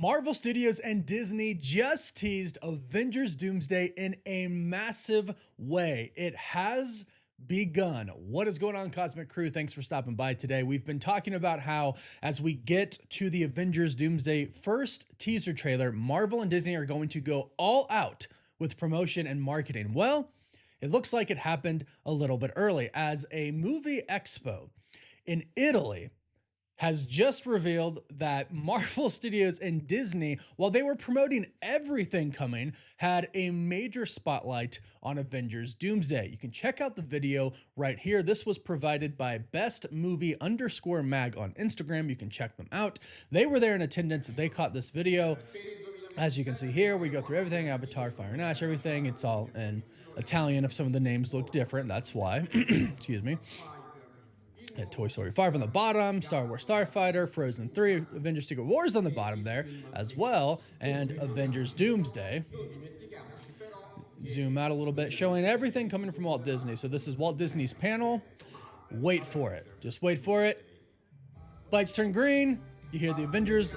Marvel Studios and Disney just teased Avengers Doomsday in a massive way. It has begun. What is going on, Cosmic Crew? Thanks for stopping by today. We've been talking about how, as we get to the Avengers Doomsday first teaser trailer, Marvel and Disney are going to go all out with promotion and marketing. Well, it looks like it happened a little bit early, as a movie expo in Italy has just revealed that Marvel Studios and Disney, while they were promoting everything coming, had a major spotlight on Avengers Doomsday. You can check out the video right here. This was provided by bestmovie_mag on Instagram. You can check them out. They were there in attendance. They caught this video. As you can see here, we go through everything, Avatar, Fire and Ash, everything. It's all in Italian. If some of the names look different, that's why. Excuse me. Toy Story 5 on the bottom, Star Wars Starfighter, Frozen 3, Avengers Secret Wars on the bottom there as well, and Avengers Doomsday. Zoom out a little bit, showing everything coming from Walt Disney. So this is Walt Disney's panel. Wait for it. Just wait for it. Lights turn green. You hear the Avengers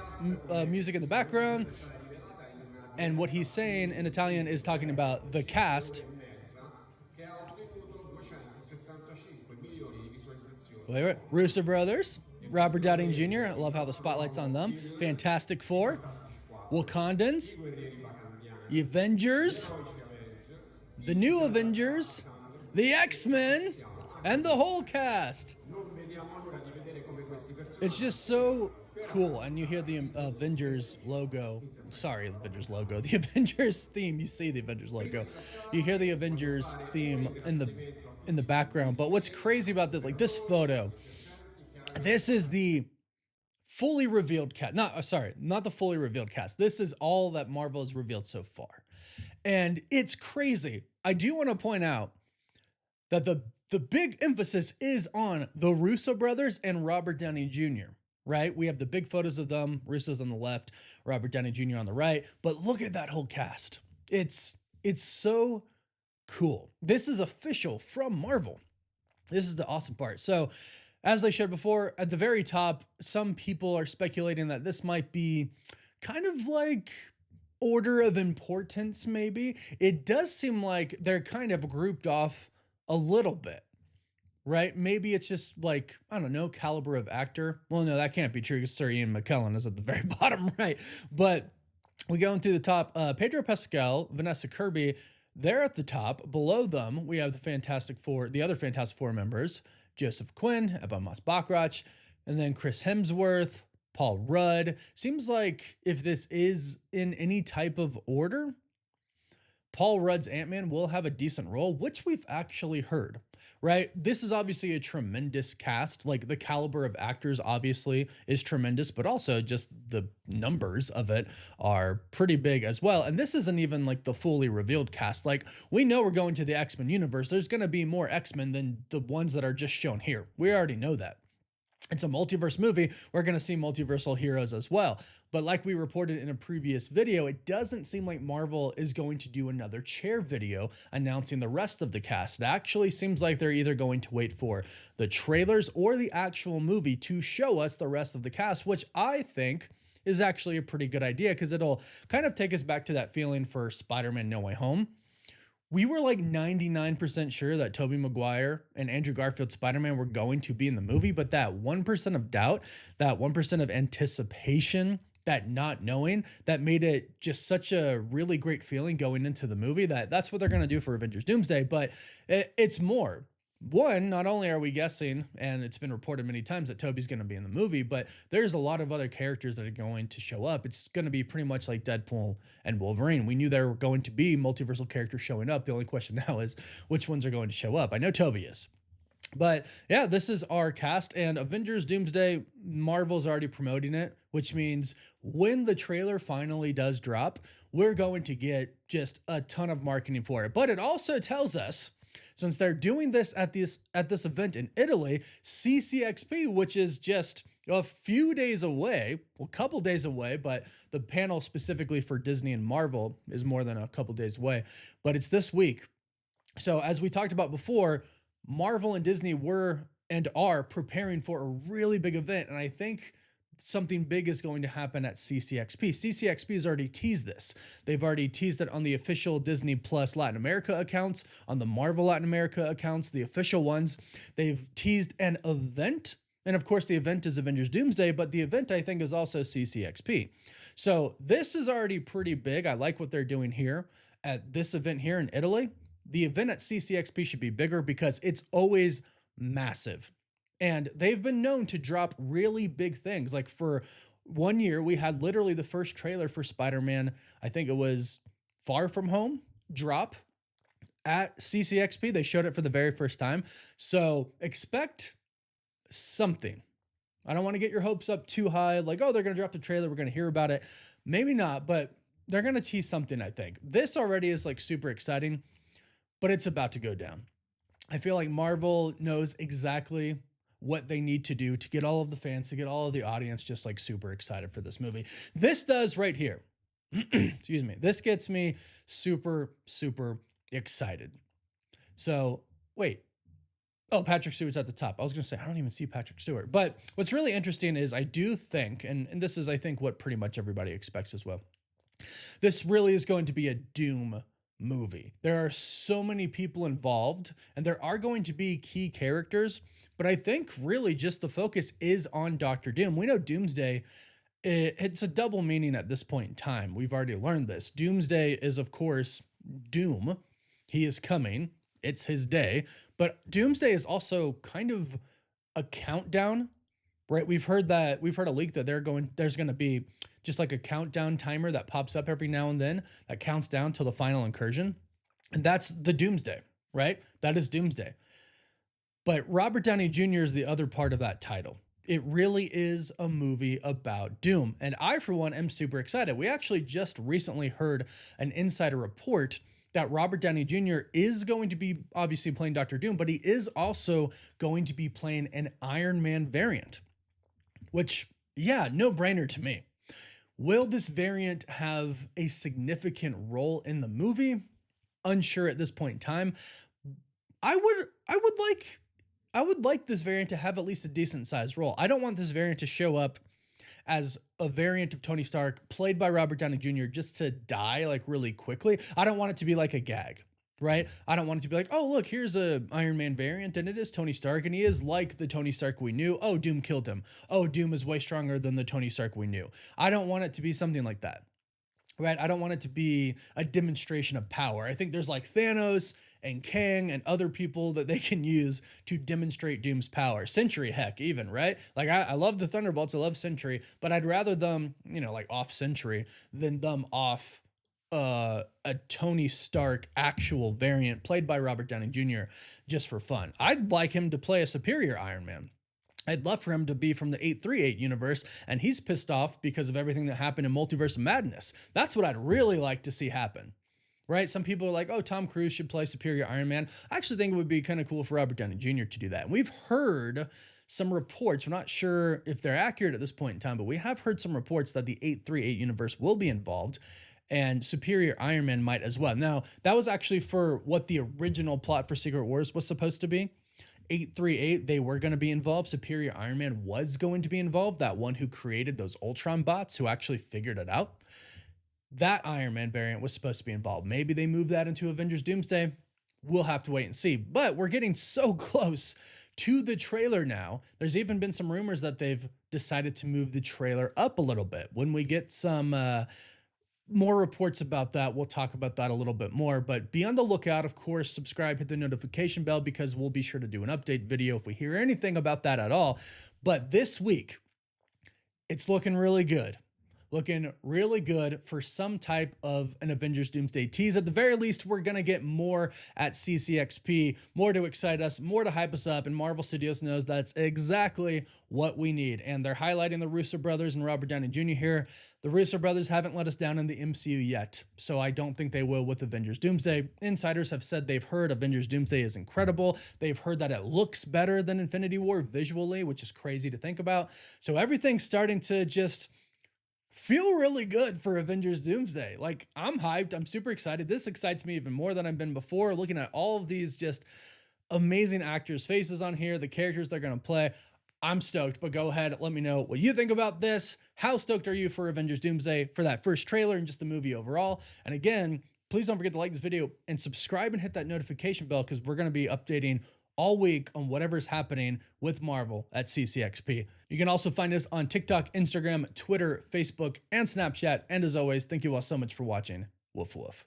music in the background. And what he's saying in Italian is talking about the cast. Wait, Russo brothers, Robert Downey Jr. I love how the spotlight's on them. Fantastic Four, Wakandans, the Avengers, the new Avengers, the X-Men, and the whole cast. It's just so cool. And you hear the Avengers logo. Sorry, the Avengers logo. The Avengers theme. You see the Avengers logo. You hear the Avengers theme in the background. But what's crazy about this, like this photo, this is the fully revealed cast. Not the fully revealed cast. This is all that Marvel has revealed so far. And it's crazy. I do want to point out that the big emphasis is on the Russo brothers and Robert Downey Jr., right? We have the big photos of them, Russo's on the left, Robert Downey Jr. on the right. But look at that whole cast. It's so cool. This is official from Marvel. This is the awesome part. So, as they showed before, at the very top, some people are speculating that this might be kind of like order of importance, maybe. It does seem like they're kind of grouped off a little bit, right? Maybe it's just like, I don't know, caliber of actor. Well, no, that can't be true because Sir Ian McKellen is at the very bottom, right? But we go through the top, Pedro Pascal, Vanessa Kirby, they're at the top. Below them, we have the Fantastic Four, the other Fantastic Four members, Joseph Quinn, Ebba Moss-Bachrach, and then Chris Hemsworth, Paul Rudd. Seems like if this is in any type of order, Paul Rudd's Ant-Man will have a decent role, which we've actually heard, right? This is obviously a tremendous cast. Like the caliber of actors obviously is tremendous, but also just the numbers of it are pretty big as well. And this isn't even like the fully revealed cast. Like we know we're going to the X-Men universe. There's going to be more X-Men than the ones that are just shown here. We already know that. It's a multiverse movie. We're going to see multiversal heroes as well. But like we reported in a previous video, it doesn't seem like Marvel is going to do another chair video announcing the rest of the cast. It actually seems like they're either going to wait for the trailers or the actual movie to show us the rest of the cast, which I think is actually a pretty good idea because it'll kind of take us back to that feeling for Spider-Man No Way Home. We were like 99% sure that Tobey Maguire and Andrew Garfield's Spider-Man were going to be in the movie, but that 1% of doubt, that 1% of anticipation, that not knowing, that made it just such a really great feeling going into the movie that's what they're going to do for Avengers Doomsday. But it's more. One, not only are we guessing, and it's been reported many times that Tobey's going to be in the movie, but there's a lot of other characters that are going to show up. It's going to be pretty much like Deadpool and Wolverine. We knew there were going to be multiversal characters showing up. The only question now is which ones are going to show up. I know Tobey is. But yeah, this is our cast, and Avengers Doomsday, Marvel's already promoting it, which means when the trailer finally does drop, we're going to get just a ton of marketing for it. But it also tells us, since they're doing this at this event in Italy, CCXP, which is just a few days away, well, a couple days away, but the panel specifically for Disney and Marvel is more than a couple days away, but it's this week. So as we talked about before, Marvel and Disney were and are preparing for a really big event. And I think something big is going to happen at CCXP. CCXP has already teased this. They've already teased it on the official Disney Plus Latin America accounts, on the Marvel Latin America accounts, the official ones. They've teased an event. And of course, the event is Avengers Doomsday, but the event, I think, is also CCXP. So this is already pretty big. I like what they're doing here at this event here in Italy. The event at CCXP should be bigger because it's always massive. And they've been known to drop really big things. Like for 1 year, we had literally the first trailer for SpiderMan, I think it was Far From Home, drop at CCXP. They showed it for the very first time. So expect something. I don't want to get your hopes up too high. Like, oh, they're going to drop the trailer. We're going to hear about it. Maybe not, but they're going to tease something, I think. This already is like super exciting, but it's about to go down. I feel like Marvel knows exactly what they need to do to get all of the fans, to get all of the audience just like super excited for this movie. This does right here. Excuse me. This gets me super, super excited. So wait. Oh, Patrick Stewart's at the top. I was going to say, I don't even see Patrick Stewart. But what's really interesting is I do think, and this is, I think, what pretty much everybody expects as well. This really is going to be a Doom movie. There are so many people involved, and there are going to be key characters, but I think really just the focus is on Doctor Doom. We know Doomsday, it's a double meaning at this point in time. We've already learned this. Doomsday is, of course, Doom. He is coming. It's his day. But Doomsday is also kind of a countdown, right? We've heard a leak that there's going to be just like a countdown timer that pops up every now and then that counts down till the final incursion. And that's the Doomsday, right? That is Doomsday. But Robert Downey Jr. is the other part of that title. It really is a movie about Doom. And I, for one, am super excited. We actually just recently heard an insider report that Robert Downey Jr. is going to be obviously playing Doctor Doom, but he is also going to be playing an Iron Man variant, which, yeah, no brainer to me. Will this variant have a significant role in the movie? Unsure at this point in time. I would like this variant to have at least a decent sized role. I don't want this variant to show up as a variant of Tony Stark played by Robert Downey Jr. just to die like really quickly. I don't want it to be like a gag, right? I don't want it to be like, oh, look, here's a Iron Man variant and it is Tony Stark and he is like the Tony Stark we knew. Oh, Doom killed him. Oh, Doom is way stronger than the Tony Stark we knew. I don't want it to be something like that, right? I don't want it to be a demonstration of power. I think there's like Thanos and Kang and other people that they can use to demonstrate Doom's power. Sentry, heck, even, right? Like, I love the Thunderbolts, I love Sentry, but I'd rather them, like off Sentry than them off a Tony Stark actual variant played by Robert Downey Jr. just for fun. I'd like him to play a superior Iron Man. I'd love for him to be from the 838 universe, and he's pissed off because of everything that happened in Multiverse of Madness. That's what I'd really like to see happen. Right? Some people are like, oh, Tom Cruise should play superior Iron Man. I actually think it would be kind of cool for Robert Downey Jr. to do that. And we've heard some reports. We're not sure if they're accurate at this point in time, but we have heard some reports that the 838 universe will be involved and superior Iron Man might as well. Now, that was actually for what the original plot for Secret Wars was supposed to be. 838, they were going to be involved. Superior Iron Man was going to be involved. That one who created those Ultron bots who actually figured it out. That Iron Man variant was supposed to be involved. Maybe they moved that into Avengers Doomsday. We'll have to wait and see. But we're getting so close to the trailer now. There's even been some rumors that they've decided to move the trailer up a little bit. When we get some more reports about that, we'll talk about that a little bit more. But be on the lookout, of course. Subscribe, hit the notification bell because we'll be sure to do an update video if we hear anything about that at all. But this week, it's looking really good. Looking really good for some type of an Avengers Doomsday tease. At the very least, we're going to get more at CCXP, more to excite us, more to hype us up, and Marvel Studios knows that's exactly what we need. And they're highlighting the Russo brothers and Robert Downey Jr. here. The Russo brothers haven't let us down in the MCU yet, so I don't think they will with Avengers Doomsday. Insiders have said they've heard Avengers Doomsday is incredible. They've heard that it looks better than Infinity War visually, which is crazy to think about. So everything's starting to just feel really good for Avengers Doomsday. Like, I'm hyped. I'm super excited. This excites me even more than I've been before. Looking at all of these just amazing actors' faces on here, the characters they're going to play. I'm stoked, but go ahead, let me know what you think about this. How stoked are you for Avengers Doomsday, for that first trailer and just the movie overall? And again, please don't forget to like this video and subscribe and hit that notification bell, because we're going to be updating all week on whatever's happening with Marvel at CCXP. You can also find us on TikTok, Instagram, Twitter, Facebook, and Snapchat. And as always, thank you all so much for watching. Woof woof.